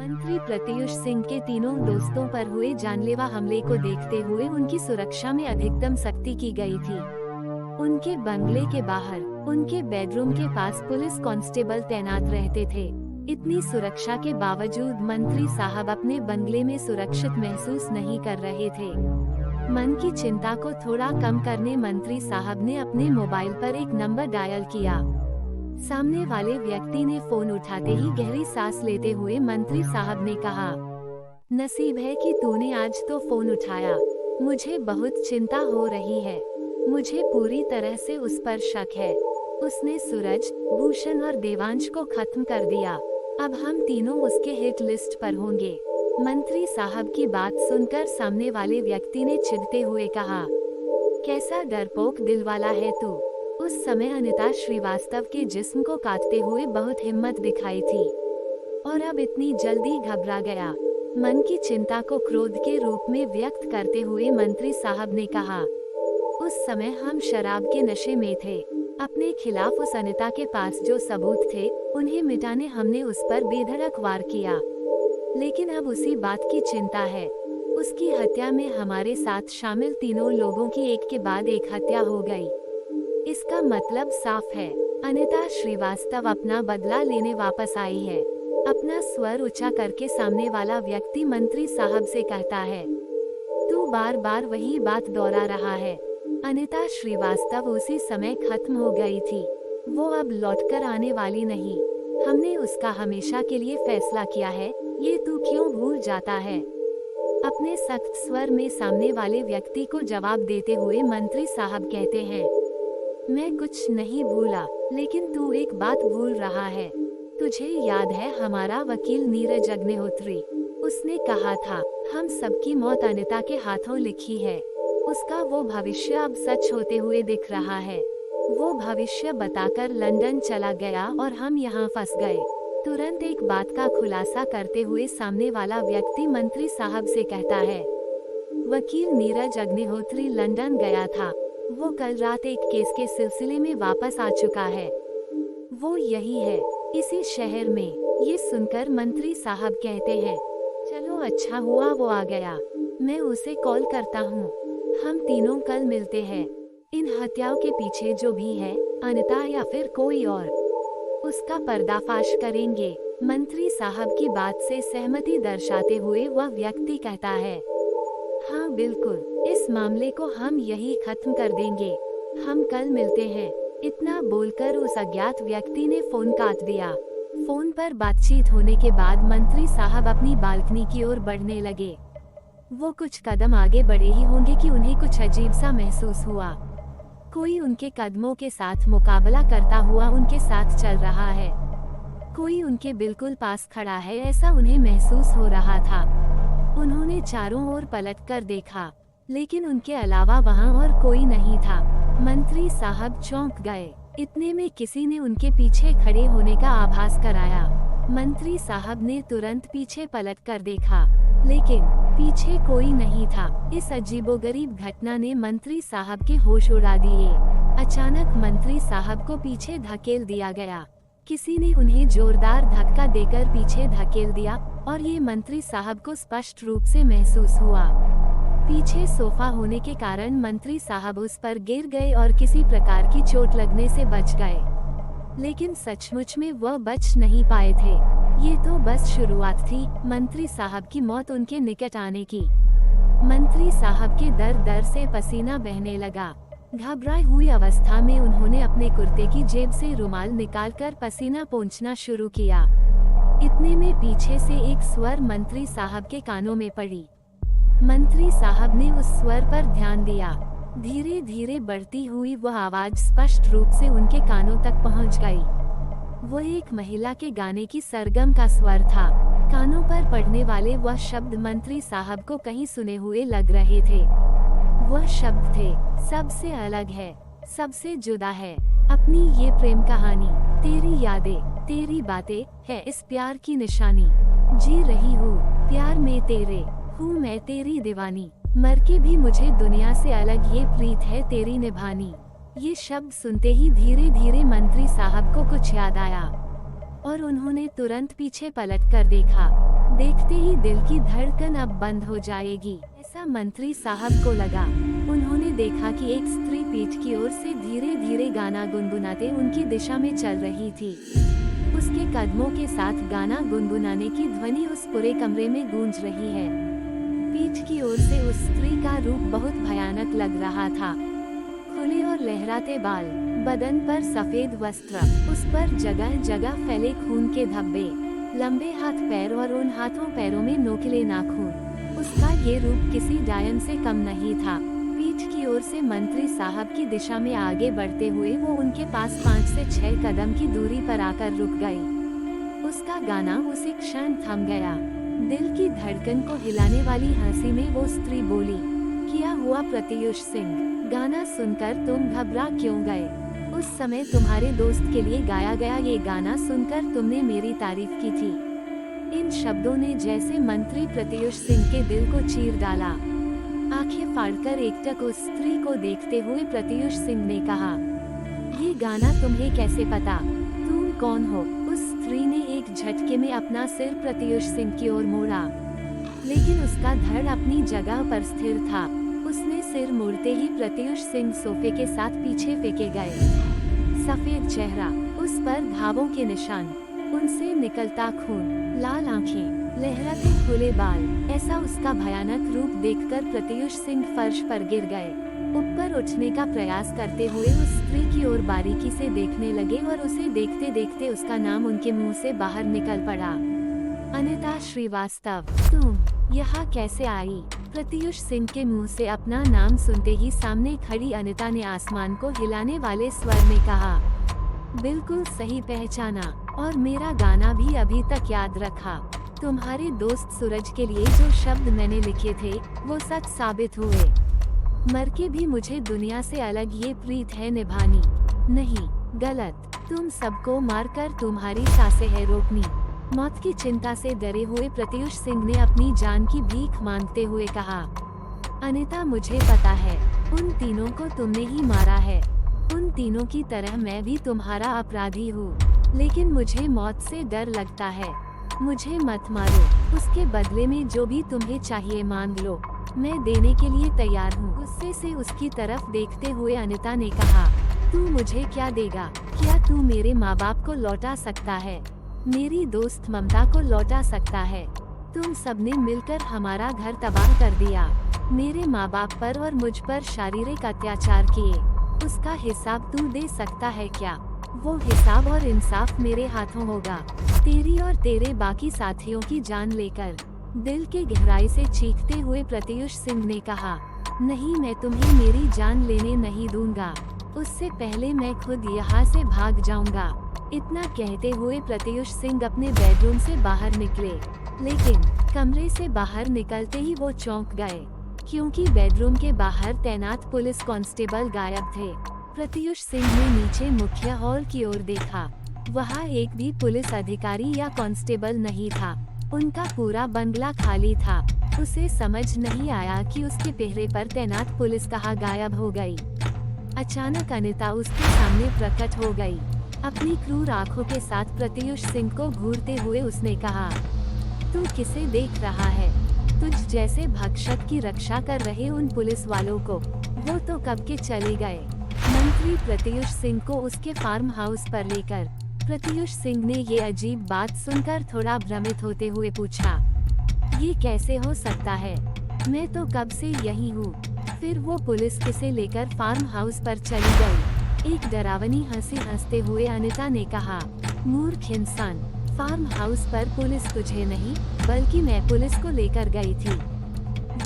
मंत्री प्रत्युष सिंह के तीनों दोस्तों पर हुए जानलेवा हमले को देखते हुए उनकी सुरक्षा में अधिकतम सख्ती की गई थी। उनके बंगले के बाहर, उनके बेडरूम के पास पुलिस कांस्टेबल तैनात रहते थे। इतनी सुरक्षा के बावजूद मंत्री साहब अपने बंगले में सुरक्षित महसूस नहीं कर रहे थे। मन की चिंता को थोड़ा कम करने मंत्री साहब ने अपने मोबाइल पर एक नंबर डायल किया। सामने वाले व्यक्ति ने फोन उठाते ही गहरी सांस लेते हुए मंत्री साहब ने कहा, नसीब है कि तूने आज तो फोन उठाया, मुझे बहुत चिंता हो रही है। मुझे पूरी तरह से उस पर शक है। उसने सूरज, भूषण और देवांश को खत्म कर दिया। अब हम तीनों उसके हिट लिस्ट पर होंगे। मंत्री साहब की बात सुनकर सामने वाले व्यक्ति ने चिढ़ते हुए कहा, कैसा डरपोक दिल वाला है तू। उस समय अनिता श्रीवास्तव के जिस्म को काटते हुए बहुत हिम्मत दिखाई थी और अब इतनी जल्दी घबरा गया। मन की चिंता को क्रोध के रूप में व्यक्त करते हुए मंत्री साहब ने कहा, उस समय हम शराब के नशे में थे। अपने खिलाफ उस अनिता के पास जो सबूत थे उन्हें मिटाने हमने उस पर बेधड़क वार किया, लेकिन अब उसी बात की चिंता है। उसकी हत्या में हमारे साथ शामिल तीनों लोगों की एक के बाद एक हत्या हो गई। इसका मतलब साफ है, अनिता श्रीवास्तव अपना बदला लेने वापस आई है। अपना स्वर ऊंचा करके सामने वाला व्यक्ति मंत्री साहब से कहता है, तू बार बार वही बात दोहरा रहा है। अनिता श्रीवास्तव उसी समय खत्म हो गई थी। वो अब लौटकर आने वाली नहीं। हमने उसका हमेशा के लिए फैसला किया है, ये तू क्यों भूल जाता है। अपने सख्त स्वर में सामने वाले व्यक्ति को जवाब देते हुए मंत्री साहब कहते हैं, मैं कुछ नहीं भूला, लेकिन तू एक बात भूल रहा है। तुझे याद है हमारा वकील नीरज अग्निहोत्री, उसने कहा था हम सबकी मौत अनिता के हाथों लिखी है। उसका वो भविष्य अब सच होते हुए दिख रहा है। वो भविष्य बताकर लंदन चला गया और हम यहाँ फंस गए। तुरंत एक बात का खुलासा करते हुए सामने वाला व्यक्ति मंत्री साहब से कहता है, वकील नीरज अग्निहोत्री लंदन गया था। वो कल रात एक केस के सिलसिले में वापस आ चुका है। वो यही है, इसी शहर में। ये सुनकर मंत्री साहब कहते हैं, चलो अच्छा हुआ वो आ गया, मैं उसे कॉल करता हूँ। हम तीनों कल मिलते हैं। इन हत्याओं के पीछे जो भी है, अनिता या फिर कोई और, उसका पर्दाफाश करेंगे। मंत्री साहब की बात से सहमति दर्शाते हुए वह व्यक्ति कहता है, हाँ बिल्कुल, इस मामले को हम यही खत्म कर देंगे। हम कल मिलते हैं। इतना बोलकर उस अज्ञात व्यक्ति ने फोन काट दिया। फोन पर बातचीत होने के बाद मंत्री साहब अपनी बालकनी की ओर बढ़ने लगे। वो कुछ कदम आगे बढ़े ही होंगे कि उन्हें कुछ अजीब सा महसूस हुआ। कोई उनके कदमों के साथ मुकाबला करता हुआ उनके साथ चल रहा है। कोई उनके बिल्कुल पास खड़ा है, ऐसा उन्हें महसूस हो रहा था। उन्होंने चारों ओर पलटकर देखा, लेकिन उनके अलावा वहां और कोई नहीं था। मंत्री साहब चौंक गए। इतने में किसी ने उनके पीछे खड़े होने का आभास कराया। मंत्री साहब ने तुरंत पीछे पलटकर देखा, लेकिन पीछे कोई नहीं था। इस अजीबोगरीब घटना ने मंत्री साहब के होश उड़ा दिए। अचानक मंत्री साहब को पीछे धकेल दिया गया। किसी ने उन्हें जोरदार धक्का देकर पीछे धकेल दिया और ये मंत्री साहब को स्पष्ट रूप से महसूस हुआ। पीछे सोफा होने के कारण मंत्री साहब उस पर गिर गए और किसी प्रकार की चोट लगने से बच गए, लेकिन सचमुच में वह बच नहीं पाए थे। ये तो बस शुरुआत थी मंत्री साहब की मौत उनके निकट आने की। मंत्री साहब के दर से पसीना बहने लगा। घबराई हुई अवस्था में उन्होंने अपने कुर्ते की जेब से रुमाल निकालकर पसीना पोंछना शुरू किया। इतने में पीछे से एक स्वर मंत्री साहब के कानों में पड़ी। मंत्री साहब ने उस स्वर पर ध्यान दिया। धीरे धीरे बढ़ती हुई वह आवाज स्पष्ट रूप से उनके कानों तक पहुंच गई। वह एक महिला के गाने की सरगम का स्वर था। कानों पर पड़ने वाले वह शब्द मंत्री साहब को कहीं सुने हुए लग रहे थे। वह शब्द थे, सबसे अलग है, सबसे जुदा है, अपनी ये प्रेम कहानी, तेरी यादें, तेरी बातें है इस प्यार की निशानी। जी रही हूँ प्यार में तेरे, हूँ मैं तेरी दीवानी, मर के भी मुझे दुनिया से अलग ये प्रीत है तेरी निभानी। ये शब्द सुनते ही धीरे धीरे मंत्री साहब को कुछ याद आया और उन्होंने तुरंत पीछे पलट कर देखा। देखते ही दिल की धड़कन अब बंद हो जाएगी, ऐसा मंत्री साहब को लगा। उन्होंने देखा कि एक स्त्री पीठ की ओर से धीरे धीरे गाना गुनगुनाते उनकी दिशा में चल रही थी। उसके कदमों के साथ गाना गुनगुनाने की ध्वनि उस पूरे कमरे में गूंज रही है। पीठ की ओर से उस स्त्री का रूप बहुत भयानक लग रहा था। खुले और लहराते बाल, बदन पर सफेद वस्त्र, उस पर जगह जगह फैले खून के धब्बे, लंबे हाथ पैर और उन हाथों पैरों में नोकीले नाखून। उसका ये रूप किसी डायन से कम नहीं था। पीठ की ओर से मंत्री साहब की दिशा में आगे बढ़ते हुए वो उनके पास 5 से 6 कदम की दूरी पर आकर रुक गई। उसका गाना उसी क्षण थम गया। दिल की धड़कन को हिलाने वाली हंसी में वो स्त्री बोली, क्या हुआ प्रत्युष सिंह, गाना सुनकर तुम घबरा क्यों गए? उस समय तुम्हारे दोस्त के लिए गाया गया ये गाना सुनकर तुमने मेरी तारीफ की थी। इन शब्दों ने जैसे मंत्री प्रत्युष सिंह के दिल को चीर डाला। आंखें फाड़कर एकटक उस स्त्री को देखते हुए प्रत्युष सिंह ने कहा, ये गाना तुम्हें कैसे पता? तुम कौन हो? उस स्त्री ने एक झटके में अपना सिर प्रत्युष सिंह की ओर मोड़ा, लेकिन उसका धड़ अपनी जगह पर स्थिर था। उसने सिर मोड़ते ही प्रत्युष सिंह सोफे के साथ पीछे फेंके गए। सफेद चेहरा, उस पर घावों के निशान, उनसे निकलता खून, लाल आंखें, लहराते खुले बाल, ऐसा उसका भयानक रूप देखकर प्रत्युष सिंह फर्श पर गिर गए। ऊपर उठने का प्रयास करते हुए उस स्त्री की ओर बारीकी से देखने लगे और उसे देखते देखते उसका नाम उनके मुंह से बाहर निकल पड़ा। अनिता श्रीवास्तव, तुम यहाँ कैसे आई? प्रत्युष सिंह के मुंह से अपना नाम सुनते ही सामने खड़ी अनिता ने आसमान को हिलाने वाले स्वर में कहा, बिल्कुल सही पहचाना, और मेरा गाना भी अभी तक याद रखा। तुम्हारे दोस्त सूरज के लिए जो शब्द मैंने लिखे थे वो सच साबित हुए। मर के भी मुझे दुनिया से अलग ये प्रीत है निभानी। नहीं, गलत, तुम सबको मारकर तुम्हारी सांसें है रोकनी। मौत की चिंता से डरे हुए प्रत्युष सिंह ने अपनी जान की भीख मांगते हुए कहा, अनिता मुझे पता है, उन तीनों को तुमने ही मारा है। उन तीनों की तरह मैं भी तुम्हारा अपराधी हूँ, लेकिन मुझे मौत से डर लगता है। मुझे मत मारो, उसके बदले में जो भी तुम्हें चाहिए मांग लो, मैं देने के लिए तैयार हूँ। गुस्से से उसकी तरफ देखते हुए अनिता ने कहा, तू मुझे क्या देगा? क्या तू मेरे माँ बाप को लौटा सकता है? मेरी दोस्त ममता को लौटा सकता है? तुम सबने मिलकर हमारा घर तबाह कर दिया, मेरे माँ बाप पर और मुझ पर शारीरिक अत्याचार किए। उसका हिसाब तू दे सकता है क्या? वो हिसाब और इंसाफ मेरे हाथों होगा, तेरी और तेरे बाकी साथियों की जान लेकर। दिल के गहराई से चीखते हुए प्रत्युष सिंह ने कहा, नहीं, मैं तुम्हें मेरी जान लेने नहीं दूंगा। उससे पहले मैं खुद यहाँ से भाग जाऊंगा। इतना कहते हुए प्रत्युष सिंह अपने बेडरूम से बाहर निकले, लेकिन कमरे से बाहर निकलते ही वो चौंक गए, क्योंकि बेडरूम के बाहर तैनात पुलिस कांस्टेबल गायब थे। प्रत्युष सिंह ने नीचे मुख्य हॉल की ओर देखा, वहाँ एक भी पुलिस अधिकारी या कांस्टेबल नहीं था। उनका पूरा बंगला खाली था। उसे समझ नहीं आया कि उसके पहरे पर तैनात पुलिस कहाँ गायब हो गई। अचानक अनिता उसके सामने प्रकट हो गई। अपनी क्रूर आंखों के साथ प्रत्युष सिंह को घूरते हुए उसने कहा, तू किसे देख रहा है? तुझ जैसे भक्षक की रक्षा कर रहे उन पुलिस वालों को वो तो कब के चले गए। मंत्री प्रत्युष सिंह को उसके फार्म हाउस पर लेकर प्रत्युष सिंह ने ये अजीब बात सुनकर थोड़ा भ्रमित होते हुए पूछा, ये कैसे हो सकता है? मैं तो कब से यही हूँ। फिर वो पुलिस किसे लेकर फार्म हाउस पर चली गई। एक डरावनी हंसी हंसते हुए अनिता ने कहा, मूर्ख इंसान, फार्म हाउस पर पुलिस तुझे नहीं बल्कि मैं पुलिस को लेकर गई थी,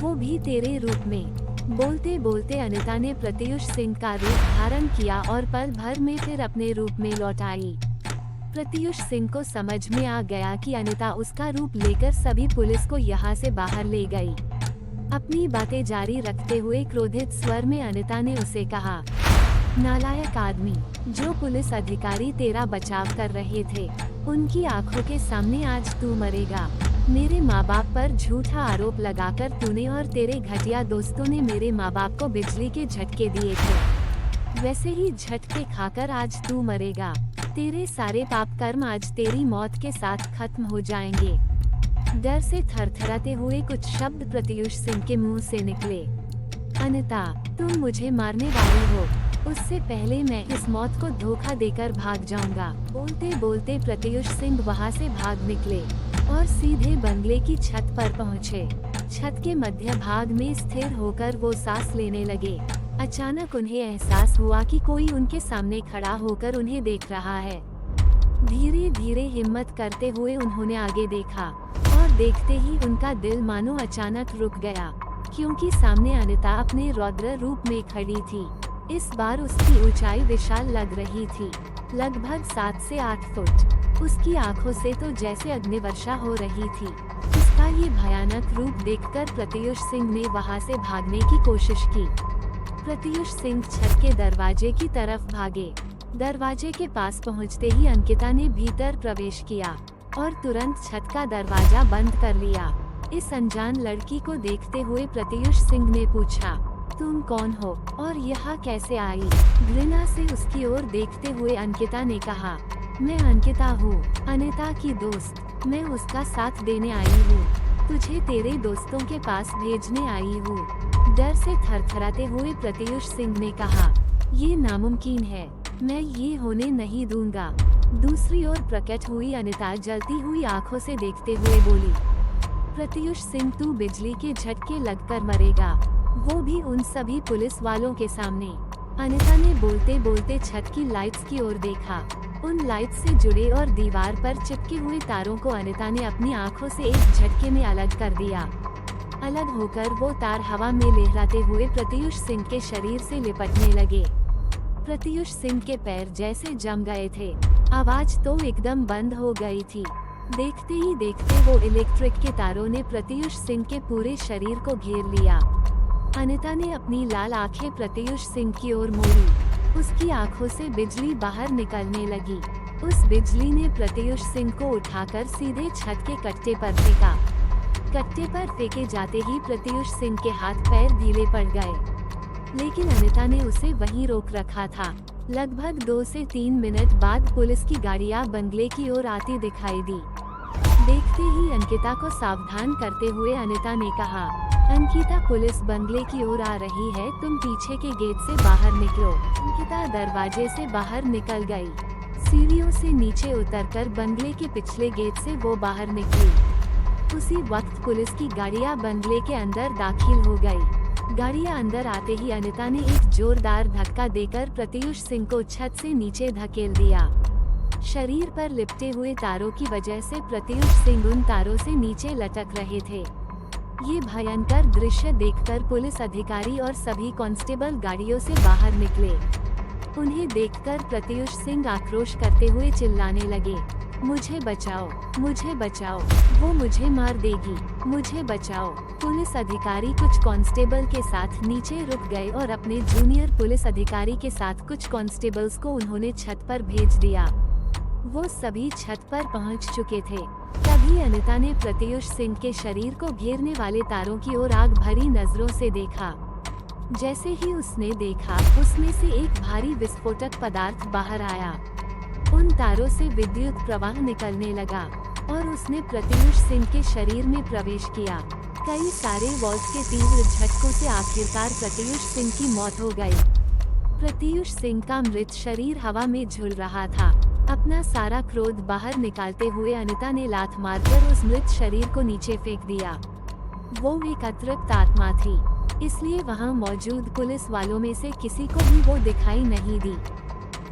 वो भी तेरे रूप में। बोलते बोलते अनिता ने प्रत्युष सिंह का रूप धारण किया और पल भर में फिर अपने रूप में लौट आई। प्रत्युष सिंह को समझ में आ गया कि अनिता उसका रूप लेकर सभी पुलिस को यहाँ से बाहर ले गई। अपनी बातें जारी रखते हुए क्रोधित स्वर में अनिता ने उसे कहा, नालायक आदमी, जो पुलिस अधिकारी तेरा बचाव कर रहे थे, उनकी आंखों के सामने आज तू मरेगा। मेरे माँ बाप पर झूठा आरोप लगाकर तूने और तेरे घटिया दोस्तों ने मेरे माँ बाप को बिजली के झटके दिए थे, वैसे ही झटके खाकर आज तू मरेगा। तेरे सारे पाप कर्म आज तेरी मौत के साथ खत्म हो जाएंगे। डर से थरथराते हुए कुछ शब्द प्रत्युष सिंह के मुंह से निकले। अनिता, तुम मुझे मारने वाली हो, उससे पहले मैं इस मौत को धोखा देकर भाग जाऊंगा। बोलते बोलते प्रत्युष सिंह वहां से भाग निकले और सीधे बंगले की छत पर पहुंचे। छत के मध्य भाग में स्थिर होकर वो सांस लेने लगे। अचानक उन्हें एहसास हुआ कि कोई उनके सामने खड़ा होकर उन्हें देख रहा है। धीरे धीरे हिम्मत करते हुए उन्होंने आगे देखा और देखते ही उनका दिल मानो अचानक रुक गया, क्योंकि सामने अनिता अपने रौद्र रूप में खड़ी थी। इस बार उसकी ऊंचाई विशाल लग रही थी, लगभग 7 से 8 फुट। उसकी आंखों से तो जैसे अग्निवर्षा हो रही थी। उसका ये भयानक रूप देखकर प्रत्युष सिंह ने वहां से भागने की कोशिश की। प्रत्युष सिंह छत के दरवाजे की तरफ भागे। दरवाजे के पास पहुंचते ही अंकिता ने भीतर प्रवेश किया और तुरंत छत का दरवाजा बंद कर लिया। इस अनजान लड़की को देखते हुए प्रत्युष सिंह ने पूछा, तुम कौन हो और यहाँ कैसे आई? घृणा से उसकी ओर देखते हुए अंकिता ने कहा, मैं अंकिता हूँ, अनिता की दोस्त। मैं उसका साथ देने आई हूँ, तुझे तेरे दोस्तों के पास भेजने आई हूँ। डर से थरथराते हुए प्रत्युष सिंह ने कहा, ये नामुमकिन है, मैं ये होने नहीं दूंगा। दूसरी ओर प्रकट हुई अनिता जलती हुई आंखों से देखते हुए बोली, प्रत्युष सिंह, तू बिजली के झटके लगकर मरेगा, वो भी उन सभी पुलिस वालों के सामने। अनिता ने बोलते बोलते छत की लाइट्स की ओर देखा। उन लाइट्स से जुड़े और दीवार पर चिपके हुए तारों को अनिता ने अपनी आंखों से एक झटके में अलग कर दिया। अलग होकर वो तार हवा में लहराते हुए प्रत्युष सिंह के शरीर से लिपटने लगे। प्रत्युष सिंह के पैर जैसे जम गए थे, आवाज तो एकदम बंद हो गई थी। देखते ही देखते वो इलेक्ट्रिक के तारों ने प्रत्युष सिंह के पूरे शरीर को घेर लिया। अनिता ने अपनी लाल आंखें प्रत्युष सिंह की ओर मोड़ी। उसकी आंखों से बिजली बाहर निकलने लगी। उस बिजली ने प्रत्युष सिंह को उठाकर सीधे छत के कट्टे पर फेंका। कट्टे पर फेंके जाते ही प्रत्युष सिंह के हाथ पैर ढीले पड़ गए, लेकिन अनिता ने उसे वहीं रोक रखा था। लगभग 2 से 3 मिनट बाद पुलिस की गाड़ियां बंगले की ओर आती दिखाई दी। देखते ही अंकिता को सावधान करते हुए अनिता ने कहा, अंकिता, पुलिस बंगले की ओर आ रही है, तुम पीछे के गेट से बाहर निकलो। अंकिता दरवाजे से बाहर निकल गई। सीढ़ियों से नीचे उतरकर बंगले के पिछले गेट से वो बाहर निकली। उसी वक्त पुलिस की गाड़ियां बंगले के अंदर दाखिल हो गई। गाड़ियां अंदर आते ही अनिता ने एक जोरदार धक्का देकर प्रत्युष सिंह को छत से नीचे धकेल दिया। शरीर पर लिपटे हुए तारों की वजह से प्रत्युष सिंह उन तारों से नीचे लटक रहे थे। ये भयंकर दृश्य देखकर पुलिस अधिकारी और सभी कांस्टेबल गाड़ियों से बाहर निकले। उन्हें देखकर प्रत्युष सिंह आक्रोश करते हुए चिल्लाने लगे, मुझे बचाओ, मुझे बचाओ, वो मुझे मार देगी, मुझे बचाओ। पुलिस अधिकारी कुछ कांस्टेबल के साथ नीचे रुक गए और अपने जूनियर पुलिस अधिकारी के साथ कुछ कांस्टेबल्स को उन्होंने छत पर भेज दिया। वो सभी छत पर पहुंच चुके थे। तभी अनिता ने प्रत्युष सिंह के शरीर को घेरने वाले तारों की ओर आग भरी नजरों से देखा। जैसे ही उसने देखा, उसमें से एक भारी विस्फोटक पदार्थ बाहर आया। उन तारों से विद्युत प्रवाह निकलने लगा और उसने प्रत्युष सिंह के शरीर में प्रवेश किया। कई सारे वॉल्स के तीव्र झटकों से आखिरकार प्रत्युष सिंह की मौत हो गई। प्रत्युष सिंह का मृत शरीर हवा में झूल रहा था। अपना सारा क्रोध बाहर निकालते हुए अनिता ने लात मारकर उस मृत शरीर को नीचे फेंक दिया। वो एक अतृप्त आत्मा थी, इसलिए वहां मौजूद पुलिस वालों में से किसी को भी वो दिखाई नहीं दी।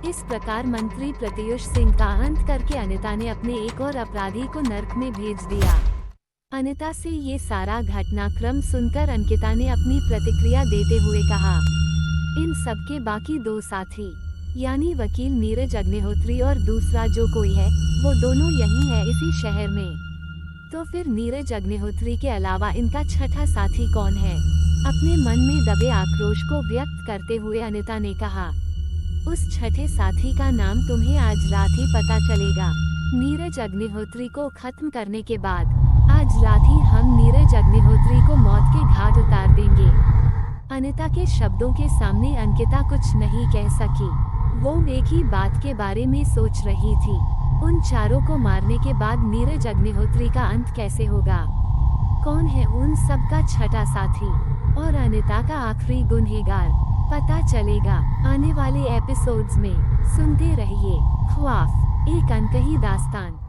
इस प्रकार मंत्री प्रत्युष सिंह का अंत करके अनिता ने अपने एक और अपराधी को नर्क में भेज दिया। अनिता से ये सारा घटनाक्रम सुनकर अंकिता ने अपनी प्रतिक्रिया देते हुए कहा, इन सबके बाकी 2 साथी यानी वकील नीरज अग्निहोत्री और दूसरा जो कोई है, वो दोनों यही है इसी शहर में। तो फिर नीरज अग्निहोत्री के अलावा इनका छठा साथी कौन है? अपने मन में दबे आक्रोश को व्यक्त करते हुए अनिता ने कहा, उस छठे साथी का नाम तुम्हें आज रात ही पता चलेगा। नीरज अग्निहोत्री को खत्म करने के बाद आज रात ही हम नीरज अग्निहोत्री को मौत के घाट उतार देंगे। अनिता के शब्दों के सामने अंकिता कुछ नहीं कह सकी। वो एक ही बात के बारे में सोच रही थी। उन चारों को मारने के बाद नीरज अग्निहोत्री का अंत कैसे होगा? कौन है उन सब का छठा साथी और अनिता का आखिरी गुनहगार? पता चलेगा आने वाले एपिसोड्स में। सुनते रहिए ख्वाफ, एक अनकही दास्तान।